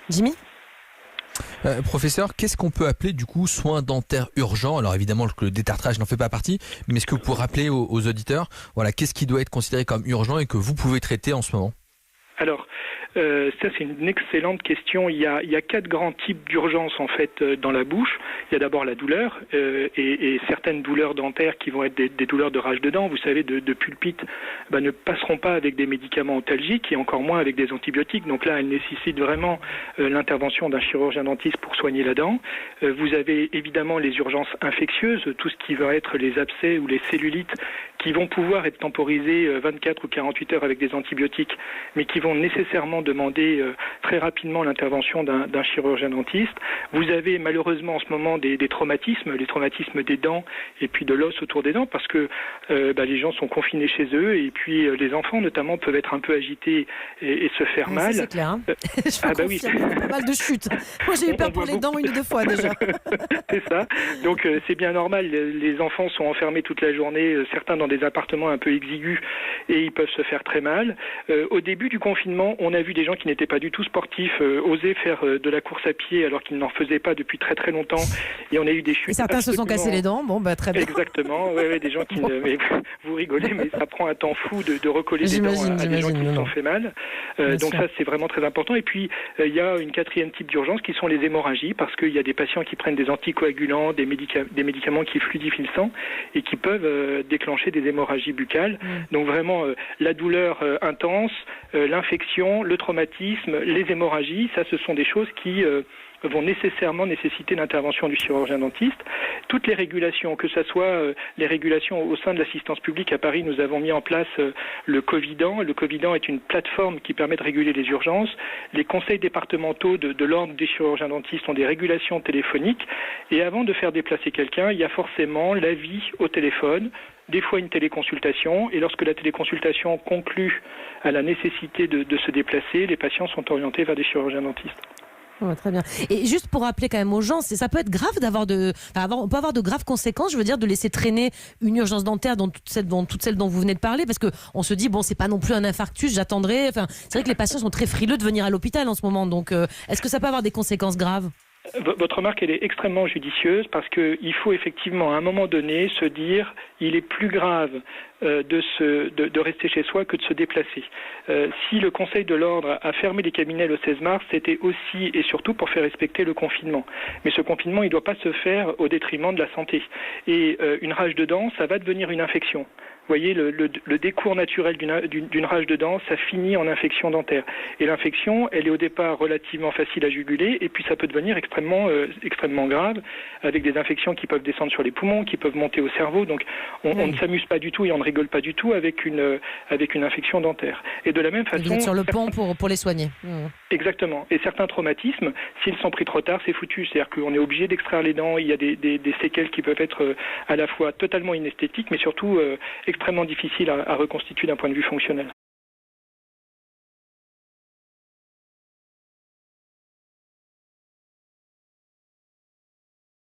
Jimmy ? Professeur, qu'est-ce qu'on peut appeler du coup soins dentaires urgents ? Alors évidemment le détartrage n'en fait pas partie, mais est-ce que vous pouvez rappeler aux auditeurs, voilà, qu'est-ce qui doit être considéré comme urgent et que vous pouvez traiter en ce moment ? Alors, ça c'est une excellente question. Il y a 4 grands types d'urgences en fait dans la bouche. Il y a d'abord la douleur et certaines douleurs dentaires qui vont être des douleurs de rage de dents, vous savez, de pulpite, ne passeront pas avec des médicaments otalgiques et encore moins avec des antibiotiques. Donc là, elles nécessitent vraiment l'intervention d'un chirurgien dentiste pour soigner la dent. Vous avez évidemment les urgences infectieuses, tout ce qui va être les abcès ou les cellulites qui vont pouvoir être temporisés 24 ou 48 heures avec des antibiotiques, mais qui vont nécessairement demander très rapidement l'intervention d'un chirurgien dentiste. Vous avez malheureusement en ce moment des traumatismes, les traumatismes des dents et puis de l'os autour des dents, parce que les gens sont confinés chez eux et puis les enfants notamment peuvent être un peu agités et se faire mal. Ça, c'est clair. Hein. Oui. Pas mal de chutes. Moi j'ai eu peur pour les dents 1 ou 2 fois déjà. C'est ça. Donc c'est bien normal. Les enfants sont enfermés toute la journée, certains dans des appartements un peu exigus et ils peuvent se faire très mal. Au début du confinement, on a vu des gens qui n'étaient pas du tout sportifs oser faire de la course à pied alors qu'ils n'en faisaient pas depuis très très longtemps et on a eu des chutes. Et certains se sont cassés les dents. Bon, très bien. Exactement. Ouais, des gens qui mais vous rigolez, mais ça prend un temps fou de recoller les dents à des gens qui se sont fait mal. Donc ça c'est vraiment très important. Et puis il y a une 4e type d'urgence qui sont les hémorragies, parce qu'il y a des patients qui prennent des anticoagulants, des médicaments qui fluidifient le sang et qui peuvent déclencher des hémorragies buccales. Donc vraiment la douleur intense, l'infection, le traumatisme, les hémorragies, ça ce sont des choses qui vont nécessairement nécessiter l'intervention du chirurgien dentiste. Toutes les régulations, que ce soit les régulations au sein de l'assistance publique à Paris, nous avons mis en place le Covidan. Le Covidan est une plateforme qui permet de réguler les urgences. Les conseils départementaux de l'ordre des chirurgiens dentistes ont des régulations téléphoniques. Et avant de faire déplacer quelqu'un, il y a forcément l'avis au téléphone, des fois une téléconsultation, et lorsque la téléconsultation conclut à la nécessité de se déplacer, les patients sont orientés vers des chirurgiens dentistes. Oh, très bien. Et juste pour rappeler quand même aux gens, ça peut être grave on peut avoir de graves conséquences, je veux dire, de laisser traîner une urgence dentaire dans toutes celles dont vous venez de parler, parce que on se dit c'est pas non plus un infarctus, j'attendrai. Enfin, c'est vrai que les patients sont très frileux de venir à l'hôpital en ce moment, donc est-ce que ça peut avoir des conséquences graves ? Votre remarque, elle est extrêmement judicieuse parce qu'il faut effectivement à un moment donné se dire il est plus grave de rester chez soi que de se déplacer. Si le Conseil de l'Ordre a fermé les cabinets le 16 mars, c'était aussi et surtout pour faire respecter le confinement. Mais ce confinement, il ne doit pas se faire au détriment de la santé. Et une rage de dents, ça va devenir une infection. Vous voyez, le décours naturel d'une rage de dents, ça finit en infection dentaire. Et l'infection, elle est au départ relativement facile à juguler, et puis ça peut devenir extrêmement grave, avec des infections qui peuvent descendre sur les poumons, qui peuvent monter au cerveau. Donc on ne s'amuse pas du tout et on ne rigole pas du tout avec une infection dentaire. Et de la même façon... Vous êtes sur le pont pour les soigner. Exactement. Et certains traumatismes, s'ils sont pris trop tard, c'est foutu. C'est-à-dire qu'on est obligé d'extraire les dents, il y a des séquelles qui peuvent être à la fois totalement inesthétiques, mais surtout extrêmement difficile à reconstituer d'un point de vue fonctionnel.